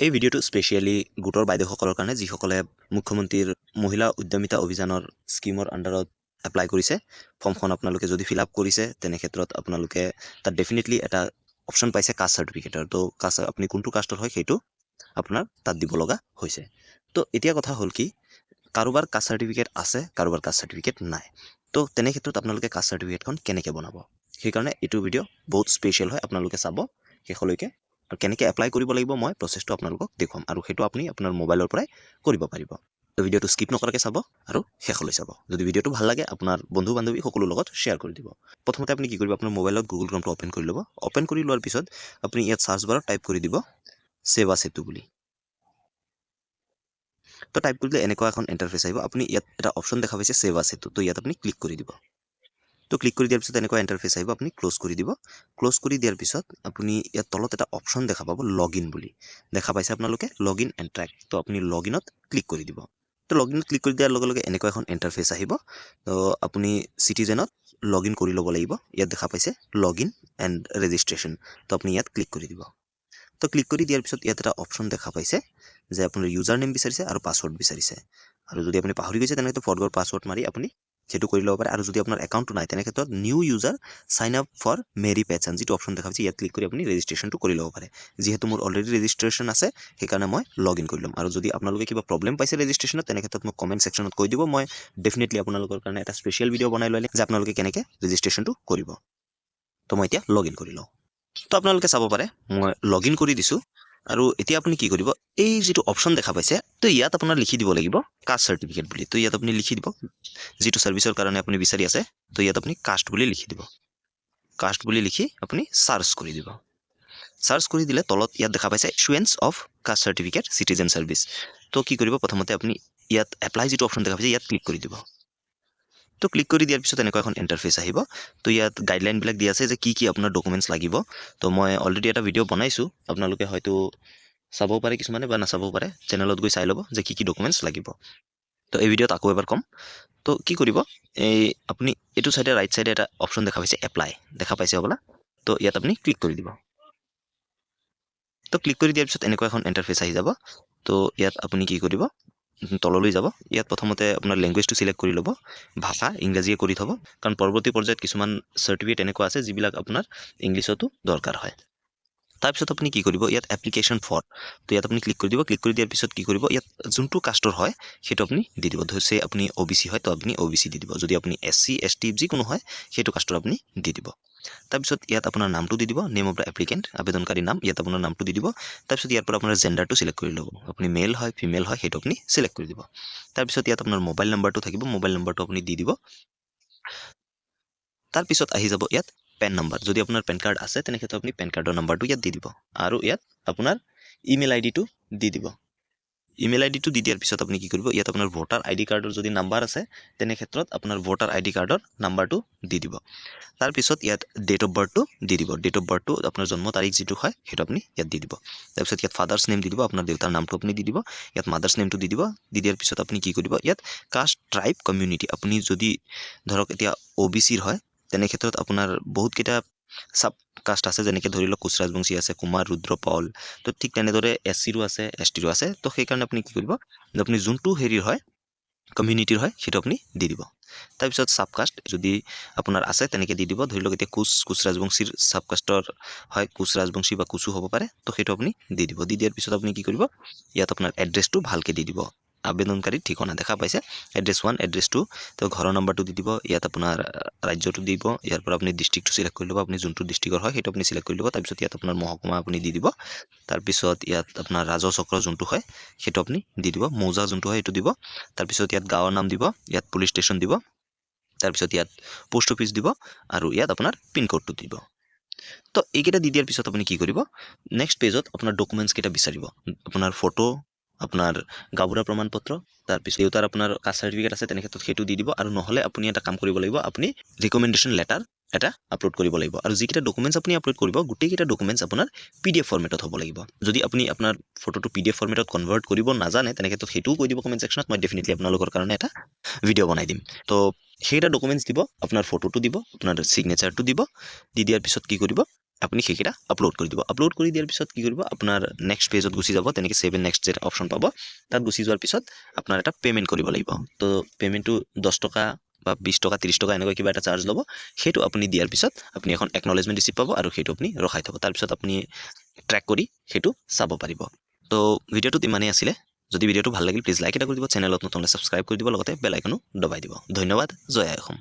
এই ভিডিঅ'টো স্পেচিয়েলি গোটৰ বাইদেউসকলৰ কাৰণে যিসকলে মুখ্যমন্ত্ৰীৰ মহিলা উদ্যমিতা অভিযানৰ স্কিমৰ আণ্ডাৰত এপ্লাই কৰিছে। ফৰ্মখন আপোনালোকে যদি ফিল আপ কৰিছে তেনে ক্ষেত্ৰত আপোনালোকে তাত ডেফিনেটলি এটা অপশ্যন পাইছে কাষ্ট চাৰ্টিফিকেটৰ। তো কাষ্ট আপুনি কোনটো কাষ্টৰ হয় সেইটো আপোনাৰ তাত দিব লগা হৈছে। তো এতিয়া কথা হ'ল কি, কাৰোবাৰ কাষ্ট চাৰ্টিফিকেট আছে, কাৰোবাৰ কাষ্ট চাৰ্টিফিকেট নাই। তো তেনে ক্ষেত্ৰত আপোনালোকে কাষ্ট চাৰ্টিফিকেটখন কেনেকৈ বনাব, সেইকাৰণে এইটো ভিডিঅ' বহুত স্পেচিয়েল হয়। আপোনালোকে চাব শেষলৈকে। আৰু কেনেকৈ এপ্লাই কৰিব লাগিব মই প্ৰচেছটো আপোনালোকক দেখুৱাম, আৰু সেইটো আপুনি আপোনাৰ মোবাইলৰ পৰাই কৰিব পাৰিব। তো ভিডিঅ'টো স্কিপ নকৰাকৈ চাব আৰু শেষলৈ চাব। যদি ভিডিঅ'টো ভাল লাগে আপোনাৰ বন্ধু বান্ধৱী সকলোৰ লগত শ্বেয়াৰ কৰি দিব। প্ৰথমতে আপুনি কি কৰিব, আপোনাৰ মোবাইলত গুগল ক্ৰমটো অ'পেন কৰি ল'ব। অ'পেন কৰি লোৱাৰ পিছত আপুনি ইয়াত চাৰ্চ বাৰত টাইপ কৰি দিব সেৱা সেতু বুলি। তো টাইপ কৰিলে এনেকুৱা এখন ইণ্টাৰফেচ আহিব। আপুনি ইয়াত এটা অপশ্যন দেখা পাইছে সেৱা সেতু, তো ইয়াত আপুনি ক্লিক কৰি দিব। তো ক্লিক কৰি দিয়াৰ পিছত এনেকুৱা ইণ্টাৰফেচ আহিব, আপুনি ক্ল'জ কৰি দিব। ক্ল'জ কৰি দিয়াৰ পিছত আপুনি ইয়াত তলত এটা অপশ্যন দেখা পাব লগ ইন বুলি, দেখা পাইছে আপোনালোকে লগ ইন এণ্ড ট্ৰেক। তো আপুনি লগ ইনত ক্লিক কৰি দিব। তো লগ ইনত ক্লিক কৰি দিয়াৰ লগে লগে এনেকুৱা এখন ইণ্টাৰফেচ আহিব। তো আপুনি চিটিজেনত লগ ইন কৰি ল'ব লাগিব। ইয়াত দেখা পাইছে লগ ইন এণ্ড ৰেজিষ্ট্ৰেশ্যন, তো আপুনি ইয়াত ক্লিক কৰি দিব। তো ক্লিক কৰি দিয়াৰ পিছত ইয়াত এটা অপশ্যন দেখা পাইছে যে আপোনাৰ ইউজাৰ নেম বিচাৰিছে আৰু পাছৱৰ্ড বিচাৰিছে। আৰু যদি আপুনি পাহৰি গৈছে তেনেহ'লে ফৰগট পাছৱৰ্ড মাৰি আপুনি সেইটো কৰি ল'ব পাৰে। আৰু যদি আপোনাৰ একাউণ্টটো নাই তেনে ক্ষেত্ৰত new user sign up for Meri Pehchan যিটো অপশ্যন দেখা পাইছে ইয়াত ক্লিক কৰি আপুনি ৰেজিষ্ট্ৰেশ্যনটো কৰি ল'ব পাৰে। যিহেতু মোৰ অলৰেডি ৰেজিষ্ট্ৰেশ্যন আছে সেইকাৰণে মই লগ ইন কৰি ল'ম। আৰু যদি আপোনালোকে কিবা প্ৰব্লেম পাইছে ৰেজিষ্ট্ৰেশ্যনত তেনে ক্ষেত্ৰত মোক কমেণ্ট ছেকশ্যনত কৈ দিব। মই ডেফিনেটলি আপোনালোকৰ কাৰণে এটা স্পেচিয়েল ভিডিঅ' বনাই লৈ যে আপোনালোকে কেনেকৈ ৰেজিষ্ট্ৰেশ্যনটো কৰিব। তো মই এতিয়া লগ ইন কৰি লওঁ। তো আপোনালোকে চাব পাৰে মই লগ ইন কৰি দিছোঁ। আৰু এতিয়া আপুনি কি কৰিব, এই যিটো অপশ্যন দেখা পাইছে তো ইয়াত আপোনাৰ লিখি দিব লাগিব কাষ্ট চাৰ্টিফিকেট বুলি। তো ইয়াত আপুনি লিখি দিব যিটো ছাৰ্ভিচৰ কাৰণে আপুনি বিচাৰি আছে। তো ইয়াত আপুনি কাষ্ট বুলি লিখি দিব। কাষ্ট বুলি লিখি আপুনি চাৰ্চ কৰি দিব। চাৰ্চ কৰি দিলে তলত ইয়াত দেখা পাইছে issuance of caste certificate citizen service. তো কি কৰিব, প্ৰথমতে আপুনি ইয়াত এপ্লাই যিটো অপশ্যন দেখা পাইছে ইয়াত ক্লিক কৰি দিব। তো ক্লিক কৰি দিয়াৰ পিছত এনেকুৱা এখন ইণ্টাৰফেচ আহিব। তো ইয়াত গাইডলাইনবিলাক দিয়া আছে যে কি কি আপোনাৰ ডকুমেণ্টছ লাগিব। তো মই অলৰেডি এটা ভিডিঅ' বনাইছোঁ, আপোনালোকে হয়তো চাব পাৰে কিছুমানে বা নাচাবও পাৰে। চেনেলত গৈ চাই ল'ব যে কি কি ডকুমেণ্টছ লাগিব। তো এই ভিডিঅ'ত আকৌ এবাৰ ক'ম। তো কি কৰিব, এই আপুনি এইটো চাইডে ৰাইট চাইডে এটা অপশ্যন দেখা পাইছে এপ্লাই, দেখা পাইছে হ'বলা। তো ইয়াত আপুনি ক্লিক কৰি দিব। তো ক্লিক কৰি দিয়াৰ পিছত এনেকুৱা এখন ইণ্টাৰফেচ আহি যাব। তো ইয়াত আপুনি কি কৰিব, তললৈ যাব। ইয়াত প্ৰথমতে আপোনাৰ লেংগুৱেজটো চিলেক্ট কৰি ল'ব, ভাষা ইংৰাজীয়ে কৰি থ'ব, কাৰণ পৰৱৰ্তী পৰ্যায়ত কিছুমান চাৰ্টিফিকেট এনেকুৱা আছে যিবিলাক আপোনাৰ ইংলিছতো দৰকাৰ হয়। তাৰপিছত আপুনি কি কৰিব, ইয়াত এপ্লিকেশ্যন ফৰ, তো ইয়াত আপুনি ক্লিক কৰি দিব। ক্লিক কৰি দিয়াৰ পিছত কি কৰিব, ইয়াত যোনটো কাষ্টৰ হয় সেইটো আপুনি দি দিব। ধৰিছে আপুনি OBC হয় তো আপুনি OBC দি দিব। যদি আপুনি SC ST যিকোনো হয় সেইটো কাষ্টৰ আপুনি দি দিব। তাৰপিছত ইয়াত আপোনাৰ নামটো দি দিব, নেম অফ দ্য এপ্লিকেণ্ট, আবেদনকাৰী নাম। ইয়াত আপোনাৰ নামটো দি দিব। তাৰপিছত ইয়াৰ পৰা আপোনাৰ জেণ্ডাৰটো চিলেক্ট কৰি ল'ব, আপুনি মেল হয় ফিমেল হয় সেইটো আপুনি চিলেক্ট কৰি দিব। তাৰপিছত ইয়াত আপোনাৰ মোবাইল নাম্বাৰটো থাকিব, মোবাইল নাম্বাৰটো আপুনি দি দিব। তাৰপিছত আহি যাব ইয়াত পেন নাম্বাৰ, যদি আপোনাৰ পেন কাৰ্ড আছে তেনে ক্ষেত্ৰত আপুনি পেন কাৰ্ডৰ নাম্বাৰটো ইয়াত দি দিব। আৰু ইয়াত আপোনাৰ ইমেইল আইডিটো দি দিব। ইমেইল আইডিটো দি দিয়াৰ পিছত আপুনি কি কৰিব, ইয়াত আপোনাৰ ভোটাৰ ID কাৰ্ডৰ যদি নাম্বাৰ আছে তেনে ক্ষেত্ৰত আপোনাৰ ভোটাৰ ID কাৰ্ডৰ নাম্বাৰটো দি দিব। তাৰপিছত ইয়াত ডেট অফ বাৰ্থটো দি দিব। ডেট অফ বাৰ্থটো আপোনাৰ জন্ম তাৰিখ যিটো হয় সেইটো আপুনি ইয়াত দি দিব। তাৰপিছত ইয়াত ফাদাৰ্ছ নেম দি দিব, আপোনাৰ দেউতাৰ নামটো আপুনি দি দিব। ইয়াত মাদাৰ্ছ নেমটো দি দিব। দি দিয়াৰ পিছত আপুনি কি কৰিব, ইয়াত কাষ্ট ট্ৰাইব কমিউনিটি, আপুনি যদি ধৰক এতিয়া OBCৰ হয় তেনে ক্ষেত্ৰত আপোনাৰ বহুতকেইটা চাব কাষ্ট আছে, যেনেকৈ ধৰি লওক কোচ ৰাজবংশী আছে, কুমাৰ, ৰুদ্ৰ, পাউল। তো ঠিক তেনেদৰে SCৰো আছে STৰো আছে। তো সেইকাৰণে আপুনি কি কৰিব, আপুনি যোনটো হেৰিৰ হয় কমিউনিটিৰ হয় সেইটো আপুনি দি দিব। তাৰপিছত চাবকাষ্ট যদি আপোনাৰ আছে তেনেকৈ দি দিব। ধৰি লওক এতিয়া কোচ ৰাজবংশীৰ চাবকাষ্টৰ হয়, কোচ ৰাজবংশী বা কোচো হ'ব পাৰে, তো সেইটো আপুনি দি দিব। দি দিয়াৰ পিছত আপুনি কি কৰিব, ইয়াত আপোনাৰ এড্ৰেছটো ভালকৈ দি দিব। আবেদনকাৰীৰ ঠিকনা দেখা পাইছে, এড্ৰেছ 1 এড্ৰেছ 2, তো ঘৰৰ নাম্বাৰটো দি দিব। ইয়াত আপোনাৰ ৰাজ্যটো দিব, ইয়াৰ পৰা আপুনি ডিষ্ট্ৰিক্টটো চিলেক্ট কৰি ল'ব, আপুনি যোনটো ডিষ্ট্ৰিক্টৰ হয় সেইটো আপুনি চিলেক্ট কৰি ল'ব। তাৰপিছত ইয়াত আপোনাৰ মহকুমা আপুনি দি দিব। তাৰপিছত ইয়াত আপোনাৰ ৰাজহ চক্ৰ যোনটো হয় সেইটো আপুনি দি দিব, মৌজা যোনটো হয় সেইটো দিব। তাৰপিছত ইয়াত গাঁৱৰ নাম দিব, ইয়াত পুলিচ ষ্টেচন দিব। তাৰপিছত ইয়াত পোষ্ট অফিচ দিব, আৰু ইয়াত আপোনাৰ পিনক'ডটো দিব। তো এইকেইটা দি দিয়াৰ পিছত আপুনি কি কৰিব, নেক্সট পেজত আপোনাৰ ডকুমেণ্টছ কেইটা বিচাৰিব। আপোনাৰ ফটো, আপোনাৰ গাঁওবুঢ়া প্ৰমাণপত্ৰ, তাৰপিছত দেউতাৰ আপোনাৰ কাষ্ট চাৰ্টিফিকেট আছে তেনে ক্ষেত্ৰত সেইটো দি দিব। আৰু নহ'লে আপুনি এটা কাম কৰিব লাগিব, আপুনি ৰিকমেণ্ডেশ্যন লেটাৰ এটা আপলোড কৰিব লাগিব। আৰু যিকেইটা ডকুমেণ্টছ আপুনি আপলোড কৰিব গোটেইকেইটা ডকুমেণ্টছ আপোনাৰ PDF ফৰ্মেটত হ'ব লাগিব। যদি আপুনি আপোনাৰ ফটোটো PDF ফৰ্মেটত কনভাৰ্ট কৰিব নাজানে তেনে ক্ষেত্ৰত সেইটোও কৈ দিব কমেণ্ট ছেকশ্যনত, মই ডেফিনেটলি আপোনালোকৰ কাৰণে এটা ভিডিঅ' বনাই দিম। তো সেইকেইটা ডকুমেণ্টছ দিব, আপোনাৰ ফটোটো দিব, আপোনাৰ ছিগনেচাৰটো দিব। দি দিয়াৰ পিছত কি কৰিব, আপুনি সেইকেইটা আপলোড কৰি দিব আপলোড কৰি দিয়াৰ পিছত কি কৰিব আপোনাৰ নেক্সট পেজত গুচি যাব তেনেকৈ ছেভ এণ্ড নেক্সট যে অপশ্যন পাব তাত গুচি যোৱাৰ পিছত আপোনাৰ এটা পে'মেণ্ট কৰিব লাগিব তো পে'মেণ্টটো 10 টকা বা 20 টকা 30 টকা এনেকৈ কিবা এটা চাৰ্জ ল'ব সেইটো আপুনি দিয়াৰ পিছত আপুনি এখন একনলেজমেণ্ট ৰিচিপ্ট পাব আৰু সেইটো আপুনি ৰখাই থ'ব তাৰপিছত আপুনি ট্ৰেক কৰি সেইটো চাব পাৰিব তো ভিডিঅ'টোত ইমানেই আছিলে যদি ভিডিঅ'টো ভাল লাগিল প্লিজ লাইক এটা কৰি দিব চেনেলত নতুনলৈ ছাবস্ক্ৰাইব কৰি দিব লগতে বেল আইকনো দবাই দিব ধন্যবাদ জয় আই অসম